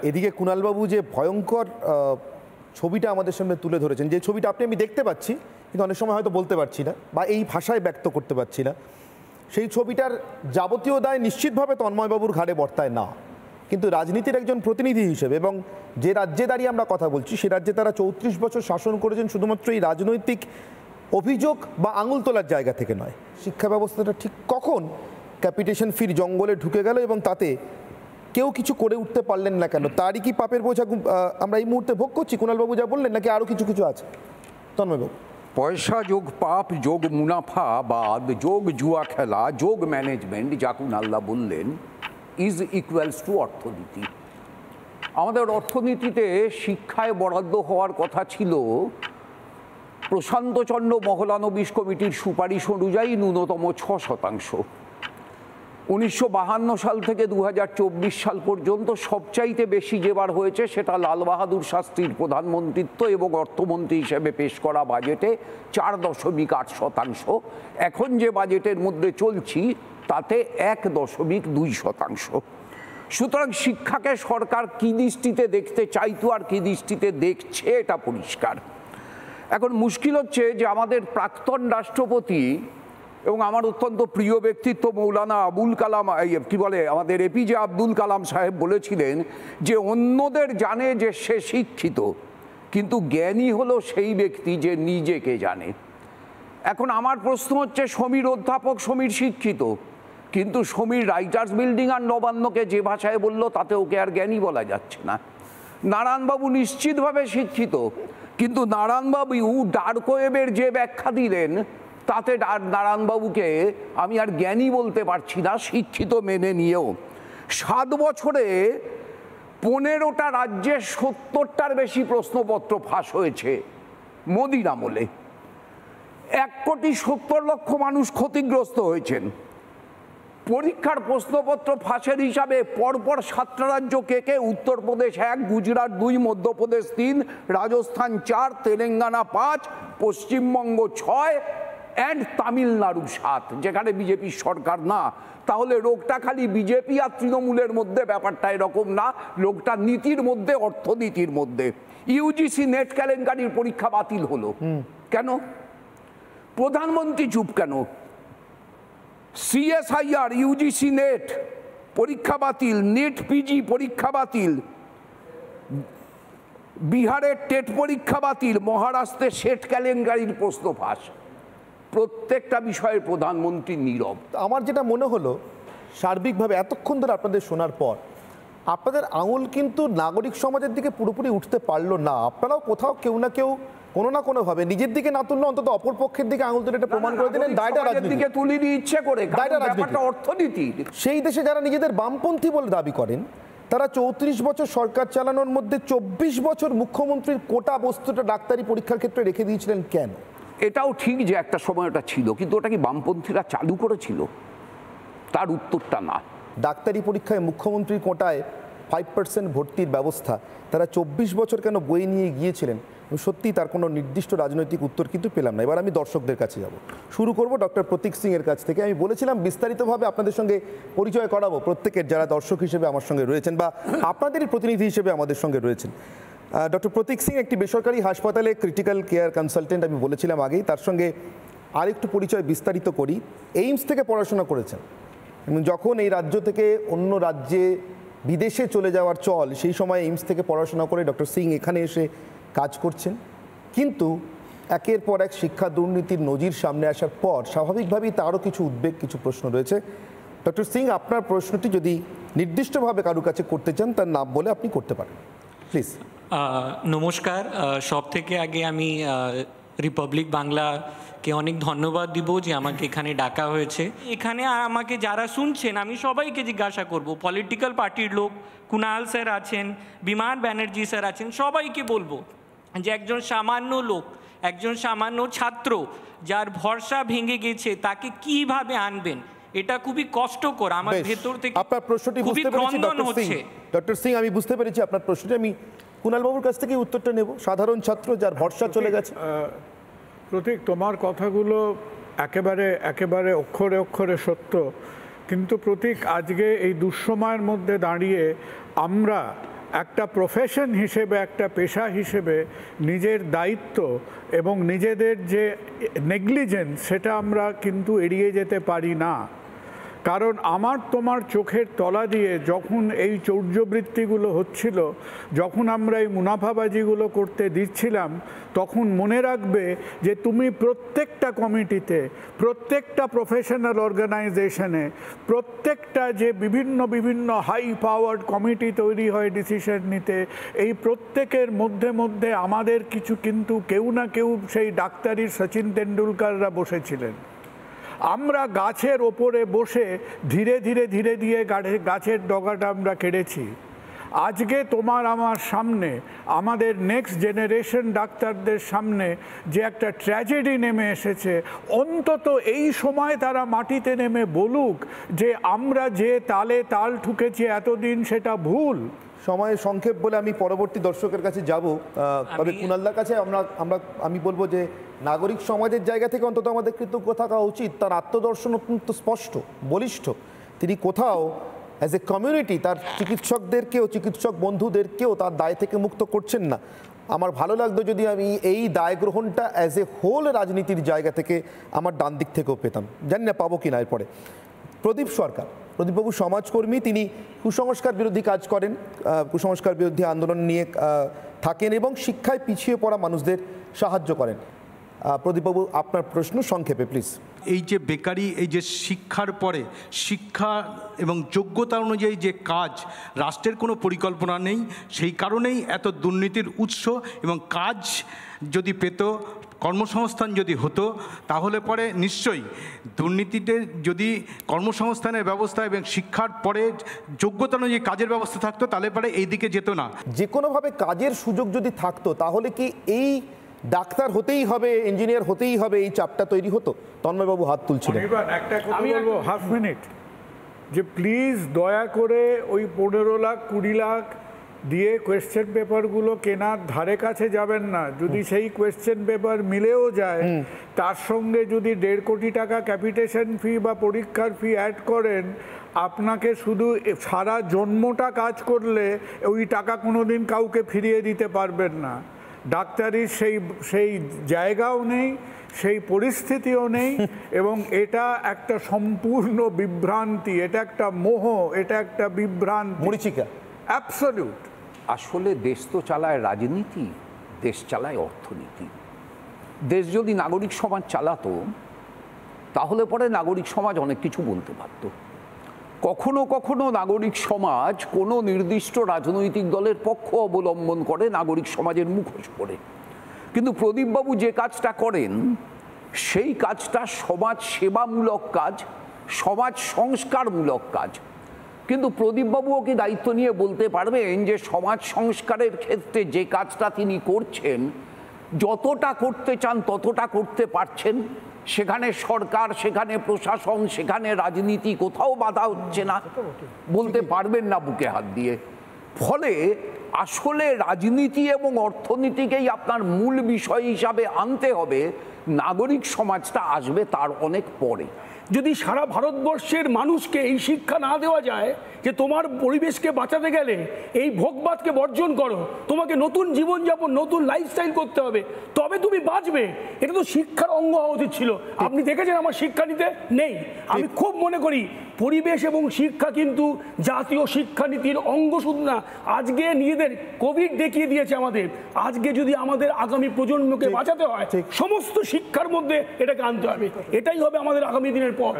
এদিকে কুণালবাবু যে ভয়ঙ্কর ছবিটা আমাদের সামনে তুলে ধরেছেন, যে ছবিটা আমি দেখতে পাচ্ছি কিন্তু অনেক সময় হয়তো বলতে পারছি না বা এই ভাষায় ব্যক্ত করতে পারছি না, সেই ছবিটার যাবতীয় দায় নিশ্চিতভাবে তন্ময়বাবুর ঘাড়ে বর্তায় না। কিন্তু রাজনীতির একজন প্রতিনিধি হিসেবে এবং যে রাজ্যে দাঁড়িয়ে আমরা কথা বলছি, সে রাজ্যে তারা 34 বছর শাসন করেছেন শুধুমাত্র এই রাজনৈতিক অভিযোগ বা আঙুল তোলার জায়গা থেকে নয়। শিক্ষা ব্যবস্থাটা ঠিক কখন ক্যাপিটেশন ফির জঙ্গলে ঢুকে গেল এবং তাতে কেউ কিছু করে উঠতে পারলেন না কেন? তারই কি পাপের বোঝা আমরা এই মুহূর্তে ভোগ করছি? কুণালবাবু যা বললেন, নাকি আরও কিছু কিছু আছে? তন্ময়বাবু, পয়সা যোগ পাপ যোগ মুনাফা বাদ যোগ জুয়া খেলা যোগ ম্যানেজমেন্ট, যা কুণাল্লা বললেন, ইজ ইকুয়ালস টু অর্থনীতি। আমাদের অর্থনীতিতে শিক্ষায় বরাদ্দ হওয়ার কথা ছিল প্রশান্তচন্দ্র মহলানবিশ কমিটির সুপারিশ অনুযায়ী ন্যূনতম 6%। 1952 সাল থেকে 2024 সাল পর্যন্ত সবচাইতে বেশি যেবার হয়েছে সেটা লাল বাহাদুর শাস্ত্রীর প্রধানমন্ত্রিত্ব এবং অর্থমন্ত্রী হিসেবে পেশ করা বাজেটে 4.8%। এখন যে বাজেটের মধ্যে চলছি তাতে 1.2%। সুতরাং শিক্ষাকে সরকার কী দৃষ্টিতে দেখতে চাইতো আর কী দৃষ্টিতে দেখছে এটা পরিষ্কার। এখন মুশকিল হচ্ছে যে আমাদের প্রাক্তন রাষ্ট্রপতি এবং আমার অত্যন্ত প্রিয় ব্যক্তিত্ব মৌলানা আবুল কালাম, আমাদের এপিজে আব্দুল কালাম সাহেব বলেছিলেন যে অন্যদের জানে যে সে শিক্ষিত, কিন্তু জ্ঞানী হলো সেই ব্যক্তি যে নিজেকে জানে। এখন আমার প্রশ্ন হচ্ছে, সমীর অধ্যাপক, সমীর শিক্ষিত, কিন্তু সমীর রাইটার্স বিল্ডিং আর নবান্নকে যে ভাষায় বললো তাতে ওকে আর জ্ঞানী বলা যাচ্ছে না। নারায়ণবাবু নিশ্চিতভাবে শিক্ষিত, কিন্তু নারায়ণবাবু ডার্ক ওয়েবের যে ব্যাখ্যা দিলেন তাতে নারায়ণবাবুকে আমি আর জ্ঞানী বলতে পারছি না, শিক্ষিত মেনে নিয়েও। 7 বছরে 15টা রাজ্যে 70টার বেশি প্রশ্নপত্র ফাঁস হয়েছে মোদির আমলে। 1,70,00,000 মানুষ ক্ষতিগ্রস্ত হয়েছেন। পরীক্ষার প্রশ্নপত্র ফাঁসের হিসাবে পরপর 7টা রাজ্য কে? উত্তরপ্রদেশ 1, গুজরাট 2, মধ্যপ্রদেশ 3, রাজস্থান 4, তেলেঙ্গানা 5, পশ্চিমবঙ্গ 6 অ্যান্ড তামিলনাড়ু 7, যেখানে বিজেপির সরকার না। তাহলে রোগটা খালি বিজেপি আর তৃণমূলের মধ্যে, ব্যাপারটা এরকম না, লোকটা নীতির মধ্যে, অর্থনীতির মধ্যে। ইউজিসি নেট কেলেঙ্কারির পরীক্ষা বাতিল হলো কেন? প্রধানমন্ত্রী চুপ কেন? সিএসআইআর, ইউজিসি নেট পরীক্ষা বাতিল, নেট পিজি পরীক্ষা বাতিল, বিহারের টেট পরীক্ষা বাতিল, মহারাষ্ট্রে সেট কেলেঙ্কারির প্রশ্ন ফাঁস। প্রত্যেকটা বিষয়ে প্রধানমন্ত্রী নীরব। আমার যেটা মনে হলো সার্বিকভাবে এতক্ষণ ধরে আপনাদের শোনার পর, আপনাদের আঙুল কিন্তু নাগরিক সমাজের দিকে পুরোপুরি উঠতে পারলো না। আপনারাও কোথাও কেউ না কেউ কোনো না কোনো ভাবে নিজের দিকে না তুললে অন্তত অপর পক্ষের দিকে আঙুল তুলে এটা প্রমাণ করে দিলেন দায়টা রাজনীতিকে তুলে দিয়ে ইচ্ছে করে, ব্যাপারটা অর্থনীতি। সেই দেশে যারা নিজেদের বামপন্থী বলে দাবি করেন, তারা 34 বছর সরকার চালানোর মধ্যে 24 বছর মুখ্যমন্ত্রীর কোটা বস্তুটা ডাক্তারি পরীক্ষার ক্ষেত্রে রেখে দিয়েছিলেন কেন? এটাও ঠিক যে একটা সময় ওটা ছিল, কিন্তু ওটা কি বামপন্থীরা চালু করেছিল? তার উত্তরটা না। ডাক্তারি পরীক্ষায় মুখ্যমন্ত্রীর কোটায় 5% ভর্তির ব্যবস্থা তারা 24 বছর কেন বই নিয়ে গিয়েছিলেন? সত্যি তার কোনো নির্দিষ্ট রাজনৈতিক উত্তর কিন্তু পেলাম না। এবার আমি দর্শকদের কাছে যাব, শুরু করব ডক্টর প্রতীক সিং এর কাছ থেকে। আমি বলেছিলাম বিস্তারিতভাবে আপনাদের সঙ্গে পরিচয় করাবো প্রত্যেকের, যারা দর্শক হিসেবে আমার সঙ্গে রয়েছেন বা আপনাদেরই প্রতিনিধি হিসেবে আমাদের সঙ্গে রয়েছেন। ডক্টর প্রতীক সিং একটি বেসরকারি হাসপাতালে ক্রিটিক্যাল কেয়ার কনসালটেন্ট, আমি বলেছিলাম আগেই। তার সঙ্গে আরেকটু পরিচয় বিস্তারিত করি। এইমস থেকে পড়াশোনা করেছেন এবং যখন এই রাজ্য থেকে অন্য রাজ্যে বিদেশে চলে যাওয়ার চল, সেই সময় এইমস থেকে পড়াশোনা করে ডক্টর সিং এখানে এসে কাজ করছেন। কিন্তু একের পর এক শিক্ষা দুর্নীতির নজির সামনে আসার পর স্বাভাবিকভাবেই তারও কিছু উদ্বেগ, কিছু প্রশ্ন রয়েছে। ডক্টর সিং, আপনার প্রশ্নটি যদি নির্দিষ্টভাবে কারোর কাছে করতে চান, তার নাম বলে আপনি করতে পারেন, প্লিজ। নমস্কার। সব থেকে আগে আমি রিপাবলিক বাংলাকে অনেক ধন্যবাদ দিব যে আমাকে এখানে ডাকা হয়েছে। এখানে আমাকে যারা শুনছেন, আমি সবাইকে জিজ্ঞাসা করব, পলিটিক্যাল পার্টির লোক, কুণাল স্যার আছেন, বিমান ব্যানার্জি স্যার আছেন, সবাইকে বলবো যে একজন সামান্য লোক, একজন সামান্য ছাত্র যার ভরসা ভেঙে গেছে, তাকে কিভাবে আনবেন? এটা খুবই কষ্টকর। আমার ভেতর থেকে আপনার প্রশ্নটি বুঝতে পেরেছি ডক্টর সিং, আমি বুঝতে পেরেছি আপনার প্রশ্নটি। আমি কুণালবাবুর কাছ থেকে উত্তরটা নেব। সাধারণ ছাত্র যার ভরসা চলে গেছে। প্রতীক, তোমার কথাগুলো একেবারে অক্ষরে অক্ষরে সত্য। কিন্তু প্রতীক, আজকে এই দুঃসময়ের মধ্যে দাঁড়িয়ে আমরা একটা প্রফেশন হিসেবে, একটা পেশা হিসেবে নিজের দায়িত্ব এবং নিজেদের যে নেগলিজেন্স সেটা আমরা কিন্তু এড়িয়ে যেতে পারি না। কারণ আমার তোমার চোখের তলা দিয়ে যখন এই চৌর্যবৃত্তিগুলো হচ্ছিল, যখন আমরা এই মুনাফাবাজিগুলো করতে দিচ্ছিলাম, তখন মনে রাখবে যে তুমি প্রত্যেকটা কমিটিতে, প্রত্যেকটা প্রফেশনাল অর্গানাইজেশনে, প্রত্যেকটা যে বিভিন্ন বিভিন্ন হাই পাওয়ার্ড কমিটি তৈরি হয় ডিসিশন নিতে, এই প্রত্যেকের মধ্যে মধ্যে আমাদের কিছু কিন্তু কেউ না কেউ সেই ডাক্তারি সচিন তেন্ডুলকাররা বসেছিলেন। আমরা গাছের ওপরে বসে ধীরে ধীরে ধীরে ধীরে গাছের ডগাটা আমরা কেড়েছি। আজকে তোমার আমার সামনে, আমাদের নেক্সট জেনারেশন ডাক্তারদের সামনে যে একটা ট্র্যাজেডি নেমে এসেছে, অন্তত এই সময় তারা মাটিতে নেমে বলুক যে আমরা যে তালে তাল ঠুকেছি এতদিন সেটা ভুল। সময় সংক্ষেপ বলে আমি পরবর্তী দর্শকের কাছে যাব, তবে কুণালদার কাছে আমি বলবো যে নাগরিক সমাজের জায়গা থেকে অন্তত আমাদের কৃতজ্ঞ থাকা উচিত। তার আত্মদর্শন অত্যন্ত স্পষ্ট, বলিষ্ঠ। তিনি কোথাও অ্যাজ এ কমিউনিটি তার চিকিৎসকদেরকেও, চিকিৎসক বন্ধুদেরকেও তার দায় থেকে মুক্ত করছেন না। আমার ভালো লাগতো যদি আমি এই দায় গ্রহণটা অ্যাজ এ হোল রাজনীতির জায়গা থেকে আমার ডান দিক থেকেও পেতাম। জানি না পাবো কিনা এরপরে। প্রদীপ সরকার, প্রদীপবাবু সমাজকর্মী, তিনি কুসংস্কার বিরোধী কাজ করেন, কুসংস্কার বিরোধী আন্দোলন নিয়ে থাকেন এবং শিক্ষায় পিছিয়ে পড়া মানুষদের সাহায্য করেন। প্রদীপবাবু, আপনার প্রশ্ন সংক্ষেপে প্লিজ। এই যে বেকারি, এই যে শিক্ষার পরে শিক্ষা এবং যোগ্যতা অনুযায়ী যে কাজ, রাষ্ট্রের কোনো পরিকল্পনা নেই, সেই কারণেই এত দুর্নীতির উৎস। এবং কাজ যদি পেত, কর্মসংস্থান যদি হতো, তাহলে পরে নিশ্চয়ই দুর্নীতিতে যদি কর্মসংস্থানের ব্যবস্থা এবং শিক্ষার পরে যোগ্যতা অনুযায়ী কাজের ব্যবস্থা থাকতো, তাহলে পরে এই দিকে যেত না। যে কোনোভাবে কাজের সুযোগ যদি থাকতো, তাহলে কি এই ডাক্তার হতেই হবে, ইঞ্জিনিয়ার হতেই হবে, এই চাপটা তৈরি হতো? তন্ময়বাবু হাত তুলছিলেন। একটা কথা বলবো, হাফ মিনিট, যে প্লিজ দয়া করে ওই 15 লাখ 20 লাখ দিয়ে কোয়েশ্চেন পেপারগুলো কেনার ধারে কাছে যাবেন না। যদি সেই কোয়েশ্চেন পেপার মিলেও যায়, তার সঙ্গে যদি 1.5 কোটি টাকা ক্যাপিটেশন ফি বা পরীক্ষার ফি অ্যাড করেন, আপনাকে শুধু সারা জন্মটা কাজ করলে ওই টাকা কোনোদিন কাউকে ফিরিয়ে দিতে পারবেন না। ডাক্তারির সেই জায়গাও নেই, সেই পরিস্থিতিও নেই, এবং এটা একটা সম্পূর্ণ বিভ্রান্তি, এটা একটা মোহ, এটা একটা বিভ্রান্তি, মরীচিকা, অ্যাবসলিউট। আসলে দেশ তো চালায় রাজনীতি, দেশ চালায় অর্থনীতি। দেশ যদি নাগরিক সমাজ চালাতো, তাহলে পরে নাগরিক সমাজ অনেক কিছু বলতে পারত। কখনো কখনো নাগরিক সমাজ কোনো নির্দিষ্ট রাজনৈতিক দলের পক্ষ অবলম্বন করে নাগরিক সমাজের মুখোশ পড়ে। কিন্তু প্রদীপবাবু যে কাজটা করেন, সেই কাজটা সমাজ সেবামূলক কাজ, সমাজ সংস্কারমূলক কাজ। কিন্তু প্রদীপবাবুও কি দায়িত্ব নিয়ে বলতে পারবেন যে সমাজ সংস্কারের ক্ষেত্রে যে কাজটা তিনি করছেন, যতটা করতে চান ততটা করতে পারছেন? সেখানে সরকার, সেখানে প্রশাসন, সেখানে রাজনীতি কোথাও বাধা হচ্ছে না? বলতে পারবেন না বুকে হাত দিয়ে। ফলে আসলে রাজনীতি এবং অর্থনীতিকেই আপনার মূল বিষয় হিসাবে আনতে হবে, নাগরিক সমাজটা আসবে তার অনেক পরে। যদি সারা ভারতবর্ষের মানুষকে এই শিক্ষা না দেওয়া যায় যে তোমার পরিবেশকে বাঁচাতে গেলে এই ভোগবাদকে বর্জন করো, তোমাকে নতুন জীবনযাপন, নতুন লাইফস্টাইল করতে হবে, তবে তুমি বাঁচবে, এটা তো শিক্ষার অঙ্গ হওয়া উচিত ছিল। আপনি দেখেছেন আমার শিক্ষানীতিতে নেই। আমি খুব মনে করি পরিবেশ এবং শিক্ষা কিন্তু জাতীয় শিক্ষানীতির অঙ্গ শুধু না, আজকে নিজেদের কোভিড দেখিয়ে দিয়েছে আমাদের। আজকে যদি আমাদের আগামী প্রজন্মকে বাঁচাতে হয়, সমস্ত শিক্ষার মধ্যে এটাকে আনতে হবে। এটাই হবে আমাদের আগামী দিনের পথ।